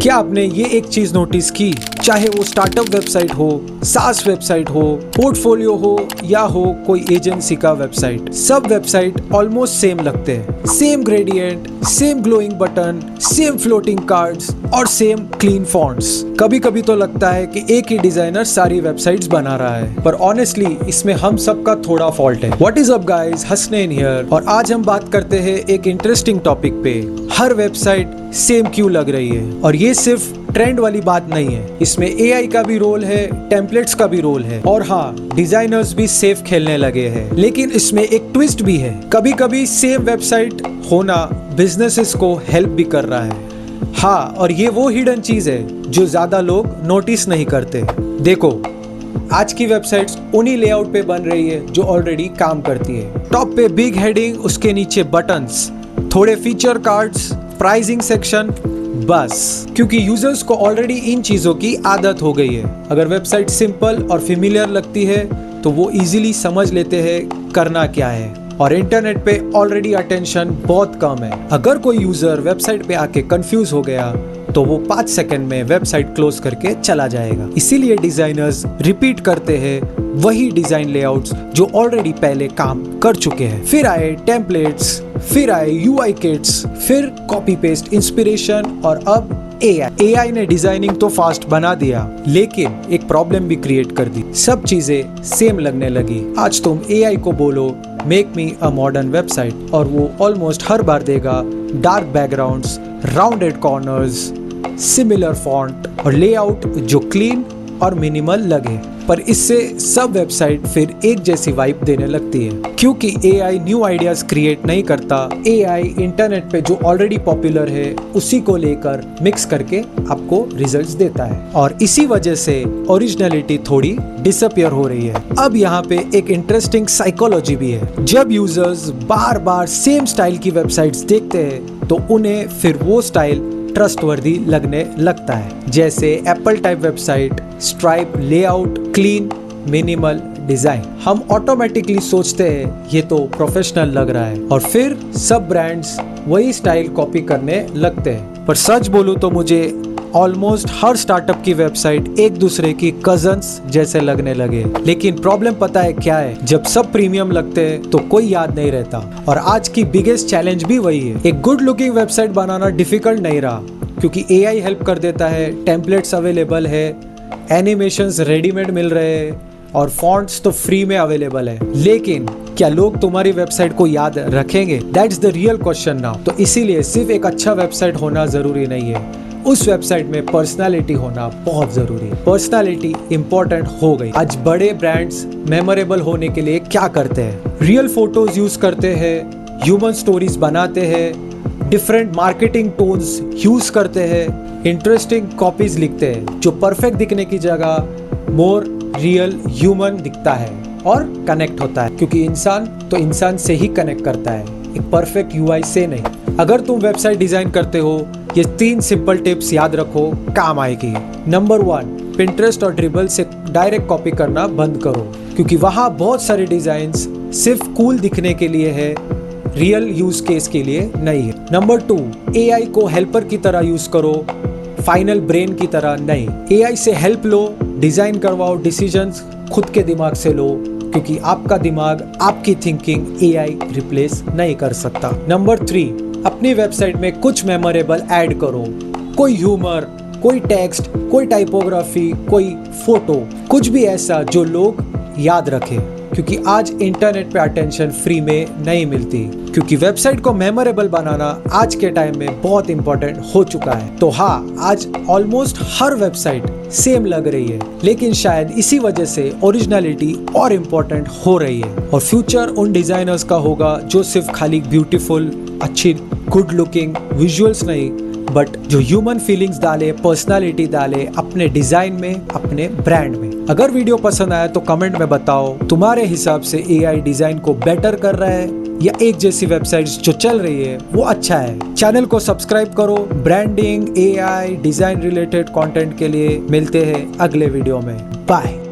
क्या आपने ये एक चीज नोटिस की, चाहे वो स्टार्टअप वेबसाइट हो, सास वेबसाइट हो, पोर्टफोलियो हो या हो कोई एजेंसी का वेबसाइट, सब वेबसाइट ऑलमोस्ट सेम लगते हैं। Same gradient, same glowing button, same floating cards और सेम क्लीन फॉन्ट्स। कभी कभी तो लगता है कि एक ही डिजाइनर सारी वेबसाइट्स बना रहा है, पर ऑनेस्टली इसमें हम सबका थोड़ा फॉल्ट है। What is up guys, Hasnain here, और आज हम बात करते हैं एक इंटरेस्टिंग टॉपिक पे। हर वेबसाइट सेम क्यों लग रही है? और ये सिर्फ ट्रेंड वाली बात नहीं है, इसमें एआई का भी रोल है, टेम्पलेट्स का भी रोल है, और हाँ, डिजाइनर्स भी सेफ खेलने लगे हैं। लेकिन इसमें एक ट्विस्ट भी है। कभी कभी सेम वेबसाइट होना बिजनेसेस को हेल्प भी कर रहा है। हाँ, और ये वो हिडन चीज है जो ज्यादा लोग नोटिस नहीं करते। देखो, आज की वेबसाइट्स उन्हीं लेआउट पे बन रही है जो ऑलरेडी काम करती है। टॉप पे बिग हेडिंग, उसके नीचे बटन्स, थोड़े फीचर कार्ड्स, प्राइसिंग सेक्शन, बस। क्योंकि यूजर्स को ऑलरेडी इन चीजों की आदत हो गई है। अगर वेबसाइट सिंपल और फेमिलियर लगती है तो वो इजीली समझ लेते हैं करना क्या है। और इंटरनेट पे ऑलरेडी अटेंशन बहुत कम है। अगर कोई यूजर वेबसाइट पे आके कंफ्यूज हो गया तो वो 5 सेकंड में वेबसाइट क्लोज करके चला जाएगा। इसीलिए डिजाइनर्स रिपीट करते हैं वही डिजाइन लेआउट्स जो ऑलरेडी पहले काम कर चुके हैं। फिर आए टेम्पलेट्स, फिर आए यूआई किट्स, फिर कॉपी पेस्ट इंस्पिरेशन, और अब एआई ने डिजाइनिंग तो फास्ट बना दिया, लेकिन एक प्रॉब्लम भी क्रिएट कर दी। सब चीजें सेम लगने लगी। आज तुम एआई को बोलो make me a modern website, और वो ऑलमोस्ट हर बार देगा dark backgrounds, rounded corners, similar font और लेआउट जो क्लीन और मिनिमल लगे। पर इससे सब वेबसाइट फिर एक जैसी वाइब देने लगती है, क्योंकि एआई न्यू आइडियाज क्रिएट नहीं करता। एआई इंटरनेट पे जो ऑलरेडी पॉपुलर है उसी को लेकर मिक्स करके आपको रिजल्ट्स देता है, और इसी वजह से ओरिजिनलिटी थोड़ी डिसअपियर हो रही है। अब यहाँ पे एक इंटरेस्टिंग साइकोलॉजी भी है। जब यूजर्स बार बार सेम स्टाइल की वेबसाइट्स देखते हैं तो उन्हें फिर वो स्टाइल ट्रस्टवर्दी लगने लगता है। जैसे Apple type website, stripe layout, clean minimal design, हम ऑटोमेटिकली सोचते हैं ये तो प्रोफेशनल लग रहा है, और फिर सब ब्रांड्स वही स्टाइल कॉपी करने लगते हैं। पर सच बोलूं तो मुझे ऑलमोस्ट हर स्टार्टअप की वेबसाइट एक दूसरे की कजन्स जैसे लगने लगे। लेकिन प्रॉब्लम पता है क्या है? जब सब प्रीमियम लगते हैं तो कोई याद नहीं रहता। और आज की बिगेस्ट चैलेंज भी वही है। एक गुड लुकिंग वेबसाइट बनाना डिफिकल्ट नहीं रहा, क्योंकि एआई हेल्प कर देता है, टेम्पलेट्स अवेलेबल है, एनिमेशंस रेडीमेड मिल रहे हैं, और फॉन्ट्स तो फ्री में अवेलेबल है। लेकिन क्या लोग तुम्हारी वेबसाइट को याद रखेंगे? That's the real question now. तो इसीलिए सिर्फ एक अच्छा वेबसाइट होना जरूरी नहीं है, उस वेबसाइट में पर्सनालिटी होना बहुत जरूरी है। पर्सनालिटी इंपॉर्टेंट हो गई। आज बड़े ब्रांड्स मेमोरेबल होने के लिए क्या करते हैं? रियल फोटोज यूज करते हैं, ह्यूमन स्टोरीज बनाते हैं, डिफरेंट मार्केटिंग टोन्स यूज करते हैं, इंटरेस्टिंग कॉपीज लिखते हैं जो परफेक्ट दिखने की जगह मोर रियल ह्यूमन दिखता है और कनेक्ट होता है, क्योंकि इंसान तो इंसान से ही कनेक्ट करता है, एक परफेक्ट यूआई से नहीं। अगर तुम वेबसाइट डिजाइन करते हो, ये 3 सिंपल टिप्स याद रखो, काम आएगी। नंबर 1, पिंटरेस्ट और ड्रिबल से डायरेक्ट कॉपी करना बंद करो, क्योंकि वहां बहुत सारे डिजाइन्स सिर्फ कूल दिखने के लिए है, रियल यूज केस के लिए नहीं है। नंबर 2, एआई को हेल्पर की तरह यूज करो, फाइनल ब्रेन की तरह नहीं। एआई से हेल्प लो, डिजाइन करवाओ, डिसीजंस खुद के दिमाग से लो, क्योंकि आपका दिमाग, आपकी थिंकिंग एआई रिप्लेस नहीं कर सकता। नंबर 3, अपनी वेबसाइट में कुछ मेमोरेबल ऐड करो, कोई ह्यूमर, कोई टेक्स्ट, कोई टाइपोग्राफी, कोई फोटो, कुछ भी ऐसा जो लोग याद रखें, क्योंकि आज इंटरनेट पे अटेंशन फ्री में नहीं मिलती। क्योंकि वेबसाइट को मेमोरेबल बनाना आज के टाइम में बहुत इंपॉर्टेंट हो चुका है। तो हाँ, आज ऑलमोस्ट हर वेबसाइट सेम लग रही है, लेकिन शायद इसी वजह से ओरिजिनलिटी और इम्पोर्टेंट हो रही है। और फ्यूचर उन डिजाइनर्स का होगा जो सिर्फ खाली ब्यूटीफुल, अच्छी, गुड लुकिंग विजुअल्स नहीं, बट जो ह्यूमन फीलिंग्स डाले, पर्सनालिटी डाले अपने डिजाइन में, अपने ब्रांड में। अगर वीडियो पसंद आया तो कमेंट में बताओ, तुम्हारे हिसाब से एआई डिजाइन को बेटर कर रहा है या एक जैसी वेबसाइट्स जो चल रही है वो अच्छा है? चैनल को सब्सक्राइब करो। Branding, AI, design related content के लिए मिलते हैं अगले वीडियो में। बाय।